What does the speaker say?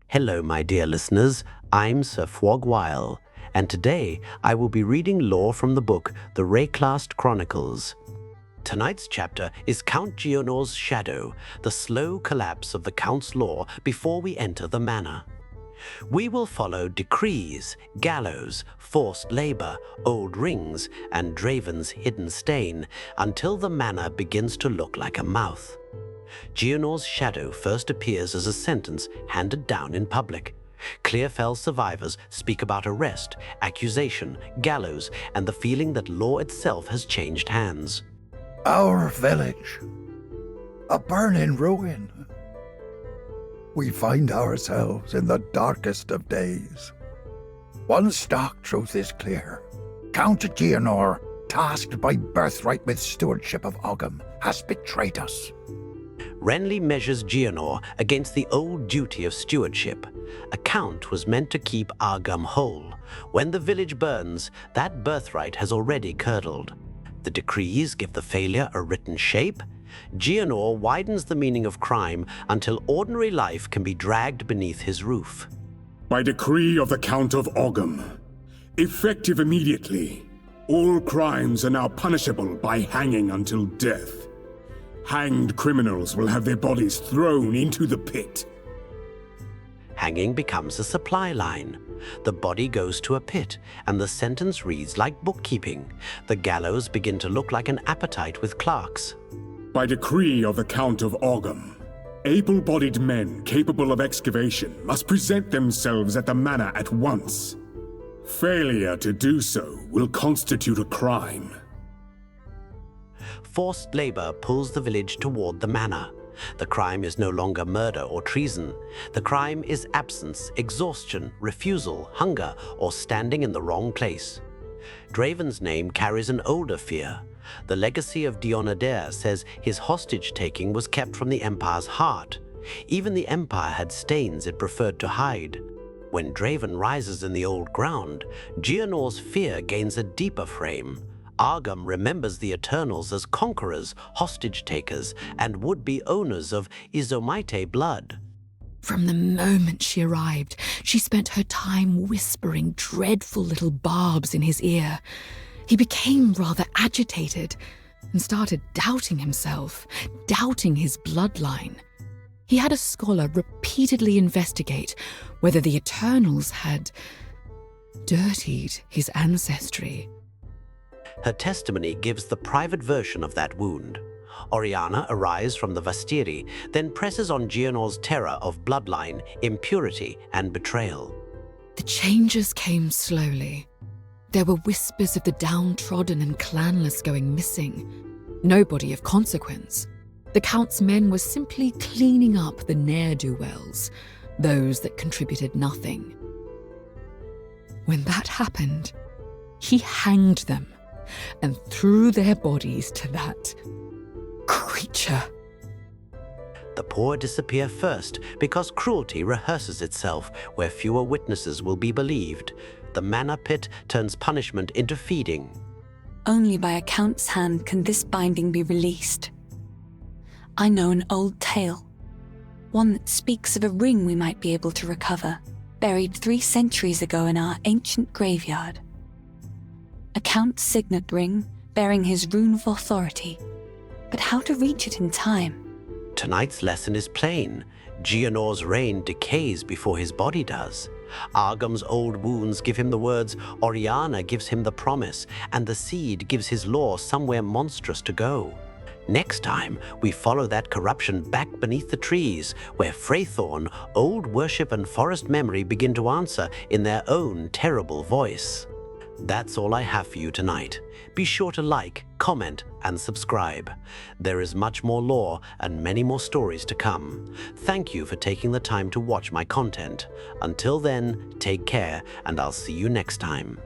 Hello, my dear listeners. I'm Sir Fwogwile, and today I will be reading lore from the book The Wraeclast Chronicles. Tonight's chapter is Count Geonor's shadow, the slow collapse of the Count's law before we enter the manor. We will follow decrees, gallows, forced labor, old rings, and Draven's hidden stain until the manor begins to look like a mouth. Geonor's shadow first appears as a sentence handed down in public. Clearfell survivors speak about arrest, accusation, gallows, and the feeling that law itself has changed hands. Our village, a burning ruin. We find ourselves in the darkest of days. One stark truth is clear. Count Geonor, tasked by birthright with stewardship of Ogham, has betrayed us. Renly measures Geonor against the old duty of stewardship. A count was meant to keep Ogham whole. When the village burns, that birthright has already curdled. The decrees give the failure a written shape. Geonor widens the meaning of crime until ordinary life can be dragged beneath his roof. By decree of the Count of Ogham, effective immediately, all crimes are now punishable by hanging until death. Hanged criminals will have their bodies thrown into the pit. Hanging becomes a supply line. The body goes to a pit, and the sentence reads like bookkeeping. The gallows begin to look like an appetite with clerks. By decree of the Count of Ogham, able-bodied men capable of excavation must present themselves at the manor at once. Failure to do so will constitute a crime. Forced labor pulls the village toward the manor. The crime is no longer murder or treason. The crime is absence, exhaustion, refusal, hunger, or standing in the wrong place. Draven's name carries an older fear. The legacy of Dionadair says his hostage-taking was kept from the Empire's heart. Even the Empire had stains it preferred to hide. When Draven rises in the old ground, Geonor's fear gains a deeper frame. Ogham remembers the Eternals as conquerors, hostage-takers, and would-be owners of Izomite blood. From the moment she arrived, she spent her time whispering dreadful little barbs in his ear. He became rather agitated and started doubting himself, doubting his bloodline. He had a scholar repeatedly investigate whether the Eternals had dirtied his ancestry. Her testimony gives the private version of that wound. Oriana arrives from the Vastiri, then presses on Geonor's terror of bloodline, impurity, and betrayal. The changes came slowly. There were whispers of the downtrodden and clanless going missing. Nobody of consequence. The Count's men were simply cleaning up the ne'er-do-wells, those that contributed nothing. When that happened, he hanged them and threw their bodies to that creature. The poor disappear first because cruelty rehearses itself where fewer witnesses will be believed. The manor pit turns punishment into feeding. Only by a count's hand can this binding be released. I know an old tale, one that speaks of a ring we might be able to recover, buried 3 centuries ago in our ancient graveyard. A count's signet ring bearing his rune of authority, but how to reach it in time? Tonight's lesson is plain. Geonor's reign decays before his body does. Ogham's old wounds give him the words, Oriana gives him the promise, and the seed gives his law somewhere monstrous to go. Next time, we follow that corruption back beneath the trees, where Freythorn, old worship and forest memory begin to answer in their own terrible voice. That's all I have for you tonight. Be sure to like, comment, and subscribe. There is much more lore and many more stories to come. Thank you for taking the time to watch my content. Until then, take care, and I'll see you next time.